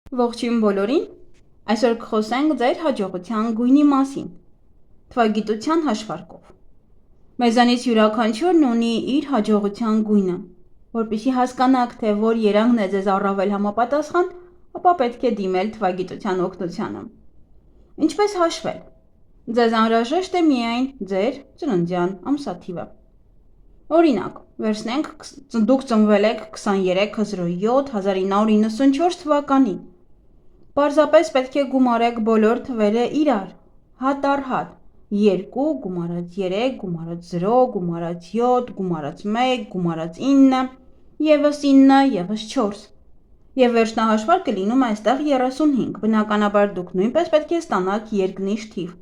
Ողջույն բոլորին, այսօր կխոսենք ձեր հաջողության գույնի մասին, թվագիտության հաշվարկով։ Մեզանից յուրաքանչյուրն ունի իր հաջողության գույնը, որպեսզի հասկանաք, թե որ երանգն է ձեզ առավել համապատասխան, ապա պետք է դիմել թվագիտության օգնությանը։ Ինչպես հաշվել։ Ձեզ անհրաժեշտ է միայն ձեր ծննդյան ամսաթիվը։ Օրինակ, վերցնենք դուք ծնվել եք 23/07/1994 թվականին։ Պարզապես պետք է գումարեք բոլոր թվերը իրար, հատ առ հատ, 2 գումարած 3 գումարած 0 գումարած 7 գումարած 1 գումարած 9, ևս 9, ևս 4, և վերջնահաշվարկը լինում է այստեղ 35, բնականաբար դուք նույնպես պետք է ստանաք երկնիշ թիվ։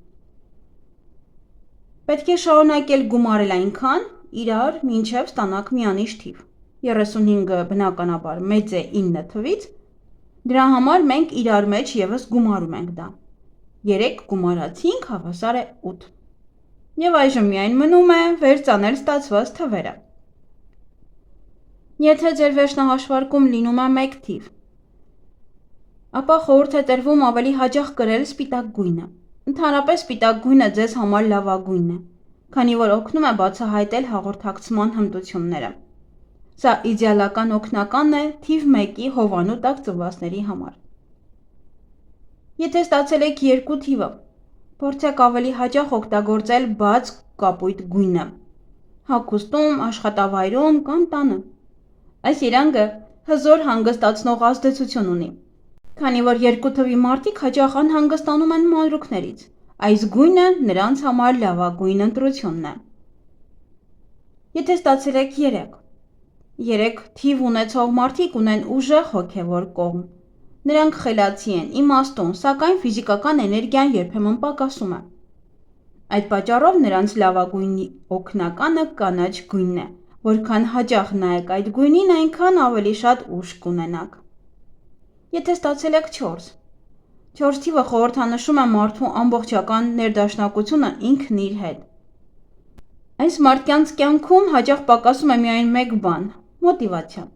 Պետք է շարունակել գումարել այնքան իրար մինչև ստանաք միանիշ թիվ։ 35-ը բնականաբար մեծ է 9 թվից, դրա համար մենք իրար մեջ ևս գումարում ենք դա։ 3 գումարած 5 հավասար է 8։ Եվ այժմ միայն մնում է վերծանել ստացված թվերը։ Եթե ձեր վերջնահաշվարկում լինում է 1 թիվ, ապա խորհուրդ է տրվում ավելի հաճախ կրել սպիտակ գույնը։ Ընդհանրապես սպիտակ գույնը ձեզ համար լավագույնն է, քանի որ օգնում է բացահայտել հաղորդակցման հմտությունները։ Սա իդեալական օգնական է թիվ 1-ի հովանու տակ ծնվածների համար։ Եթե ստացել եք 2 թիվը, փորձեք ավելի հաճախ օգտագործել բաց կապույտ գույնը, հագուստում, աշխատավայրում կամ տանը։ Այս երանգը հզոր հանգստացնող ազդեցություն ունի, քանի որ 2 թվի մարդիկ հաճախ անհանգստանում են մանրուքներից, այս գույնը նրանց համար լավագույն ընտրությունն է։ Եթե ստացել եք 3 թիվ ունեցող մարդիկ ունեն ուժեղ հոգևոր կողմ։ Նրանք խելացի են, իմաստուն, սակայն ֆիզիկական էներգիան երբեմն պակասում է։ Այդ պատճառով նրանց լավագույն օգնականը կանաչ գույնն է, որքան հաճախ նայեք այդ գույնին, այնքան ավելի շատ ուժ կունենաք։ Եթե ստացել եք 4 թիվը խորհրդանշում է մարդու ամբողջական ներդաշնակությունը ինքն իր հետ։ Այս մարդկանց կյանքում հաճախ պակասում է միայն մեկ բան՝ մոտիվացիան։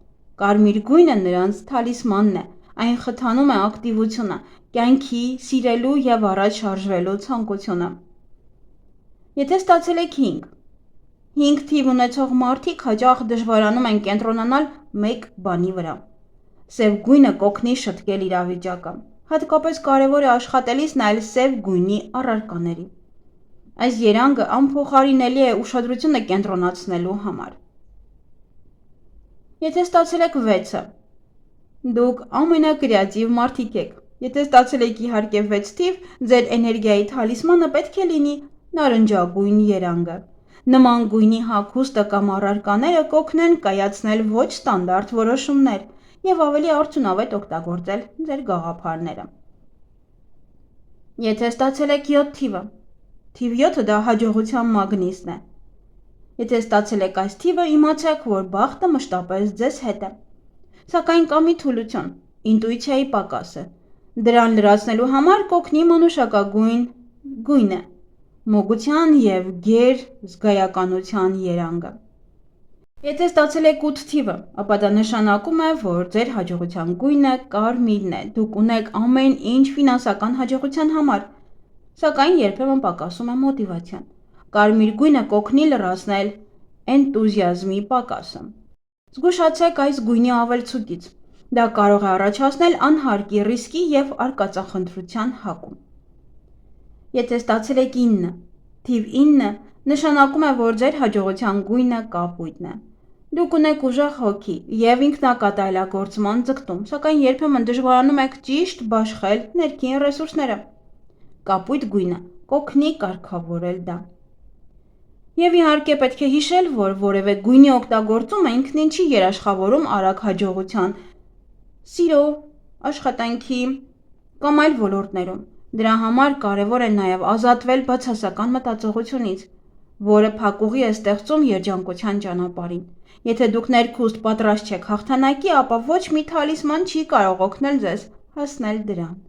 Կարմիր գույնը նրանց թալիսմանն է, այն խթանում է ակտիվությունը, կյանքի, սիրելու և առաջ շարժվելու ցանկությունը։ Եթե ստացել եք 5 թիվ ունեցող մարդիկ հաճախ դժվարանում են կենտրոնանալ մեկ բանի վրա։ Սև գույնը կօգնի շտկել իրավիճակը։ Հատկապես կարևոր է աշխատելիս նայել սև գույնի առարկաների։ Այս երանգը անփոխարինելի է ուշադրությունը կենտրոնացնելու համար։ Եթե ստացել եք 6-ը, դուք ամենակրեատիվ մարդիկ եք։ Եթե ստացել եք իհարկե 6 թիվ, ձեր էներգիայի թալիսմանը պետք է լինի նարնջագույն երանգը։ Նման գույնի հագուստը կամ առարկաները կօգնեն կայացնել ոչ ստանդարտ որոշումներ և ավելի արդյունավետ օգտագործել ձեր գաղափարները։ Եթե ստացել եք 7 թիվը, թիվ 7-ը դա հաջողության մագնիսն է։ Եթե ստացել եք այս թիվը, իմացեք, որ բախտը մշտապես ձեզ հետ է։ Սակայն կա մի թուլություն՝ ինտուիցիայի պակասը։ Դրան լրացնելու համար կօգնի մանուշակագույն գույնը՝ մոգության և գեր զգայականության երանգը։ Եթե ստացել եք 8 թիվը, ապա դա նշանակում է, որ ձեր հաջողության գույնը կարմիրն է։ Դուք ունեք ամեն ինչ ֆինանսական հաջողության համար, սակայն երբեմն պակասում է մոտիվացիան։ Կարմիր գույնը կօգնի լրացնել էնտուզիազմի պակասը։ Զգուշացեք այս գույնի ավելցուկից։ Դա կարող է առաջացնել անհարկի ռիսկի և արկածախնդրության հակում։ Եթե ստացել եք 9, թիվ 9 նշանակում է, որ ձեր հաջողության գույնը կապույտն է։ Դուք ունեք ուժեղ հոգի և ինքնակատարելագործման ձգտում, սակայն երբեմն դժվարանում եք ճիշտ բաշխել ներքին ռեսուրսները։ Կապույտ գույնը կօգնի կարգավորել դա։ Եվ իհարկե պետք է հիշել, որ որևէ գույնի օգտագործումը ինքնին չի երաշխավորում արագ հաջողության, սիրո, աշխատանքի կամ այլ ոլորտներում։ Դրա համար կարևոր է նաև ազատվել բացասական մտածողությունից, որը փակուղի է ստեղծում երջանկության ճանապարհին։ Եթե դուք ներքուստ պատրաստ չեք հաղթանակի, ապա ոչ մի թալիսման չի կարող օգնել ձեզ հասնել դրան։